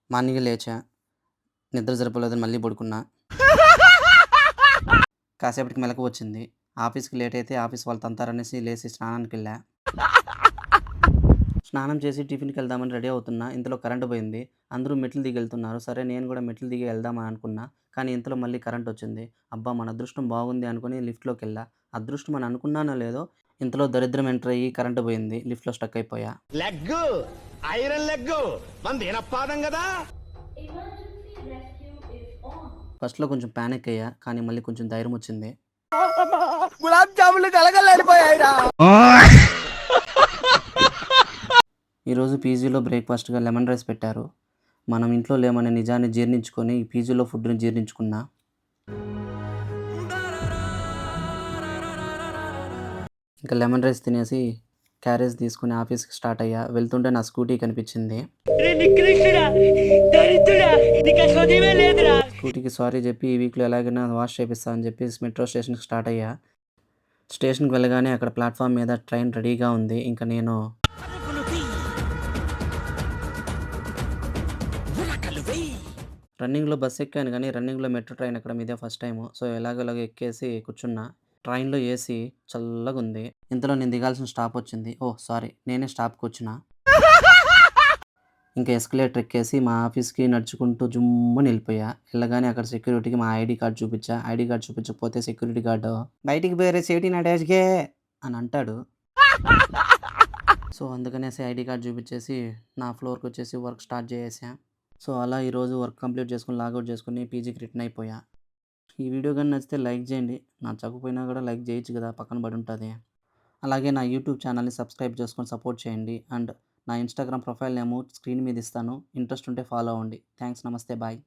మార్నింగే లేచా. నిద్ర సరిపోలేదని మళ్ళీ పడుకున్నా. కాసేపటికి మెలకువొచ్చింది. ఆఫీస్‌కి లేట్ అయితే ఆఫీస్ వాళ్ళు తంతారనేసి లేసి స్నానానికెళ్ళా. స్నానం చేసి టిఫిన్‌కెళ్దామని రెడీ అవుతున్నా. ఇంతలో కరెంట్ పోయింది. అందరూ మెట్లు దిగెళ్తున్నారు. సరే నేను గూడా మెట్లు దిగి ఎళ్దామని అనుకున్నా. కానీ ఇంతలో మళ్ళీ కరెంటొచ్చింది. అబ్బా! మన అదృష్టం బాగుంది అనుకుని లిఫ్ట్‌లోకెళ్ళా. అదృష్టం అని అనుకున్నానో లేదో ఇంతలో దరిద్రం ఎంటర్ అయ్యి కరెంట్ పోయింది. లిఫ్ట్‌లో స్టక్ అయిపోయా. లెగ్గు ఐరన్ లెగ్గు మంది ఈనప్పాదం కదా. Emergency rescue is on. ఫస్ట్‌లో కొంచెం పానిక్ అయ్యా. కానీ మళ్ళీ కొంచెం ధైర్యమొచ్చింది. గులాబ్ జాములు కలగలడిపోయాయిరా. ఈరోజు పీజీలో బ్రేక్‌ఫాస్ట్‌గా లెమన్ రైస్ పెట్టారు. మనం ఇంట్లో లేమనే నిజాన్ని జీర్ణించుకొని ఈ పీజీలో ఫుడ్‌ని జీర్ణించుకున్నా. ఇంకా లెమన్ రైస్ తినేసి క్యారేజ్ తీసుకొని ఆఫీస్‌కి స్టార్ట్ అయ్యా. వెళ్తుంటే నా స్కూటీ కనిపించింది. స్కూటీకి సారీ చెప్పి ఈ వీక్‌లో ఎలాగైనా వాష్ చేపిస్తా అని చెప్పేసి మెట్రో స్టేషన్‌కి స్టార్ట్ అయ్యా. స్టేషన్‌కి వెళ్ళగానే అక్కడ ప్లాట్‌ఫామ్ మీద ట్రైన్ రెడీగా ఉంది. ఇంక నేను రన్నింగ్‌లో బస్ ఎక్కాను గానీ, రన్నింగ్‌లో మెట్రో ట్రైన్ ఎక్కడం ఇదే ఫస్ట్ టైము. సో, ఎలాగోలాగ ఎక్కేసి కూర్చున్నా. ట్రైన్‌లో ఏసీ చల్లగుంది. ఇంతలో నేను దిగాల్సిన స్టాపొచ్చింది. ఓహ్! సారీ నేనే స్టాప్‌కొచ్చినా. ఇంక ఎస్కలేటర్ ఎక్కేసి మా ఆఫీస్‌కి నడుచుకుంటూ జుమ్మని ఎళ్ళిపోయా. ఎళ్ళగానే అక్కడ సెక్యూరిటీకి మా ఐడీ కార్డ్ చూపిచ్చా. ఐడీ కార్డ్ చూపించకపోతే సెక్యూరిటీ గార్డు "బయటికి పోయిరే సేఫ్టీ నడేజ్‌కే" అని అంటాడు. సో, అందుకనేసి ఐడీ కార్డ్ చూపిచ్చేసి నా ఫ్లోర్‌కొచ్చేసి వర్క్ స్టార్ట్ చేసేసా. సో, అలా ఈరోజు వర్క్ కంప్లీట్ చేసుకొని, లాగౌట్ చేసుకొని పీజీకి రిటర్న్ అయిపోయా. ఈ వీడియో గాని నచ్చితే లైక్ చేయండి. నచ్చకపోయినా కూడా లైక్ చేయొచ్చు కదా! పక్కన పడుంటది. అలాగే నా యూట్యూబ్ ఛానల్‌ని సబ్స్క్రైబ్ చేసుకొని సపోర్ట్ చేయండి. అండ్ నా ఇన్‌స్టాగ్రామ్ ప్రొఫైల్ నేము స్క్రీన్ మీద ఇస్తాను. ఇంట్రెస్ట్ ఉంటే ఫాలో అవ్వండి. థాంక్స్. నమస్తే. బాయ్.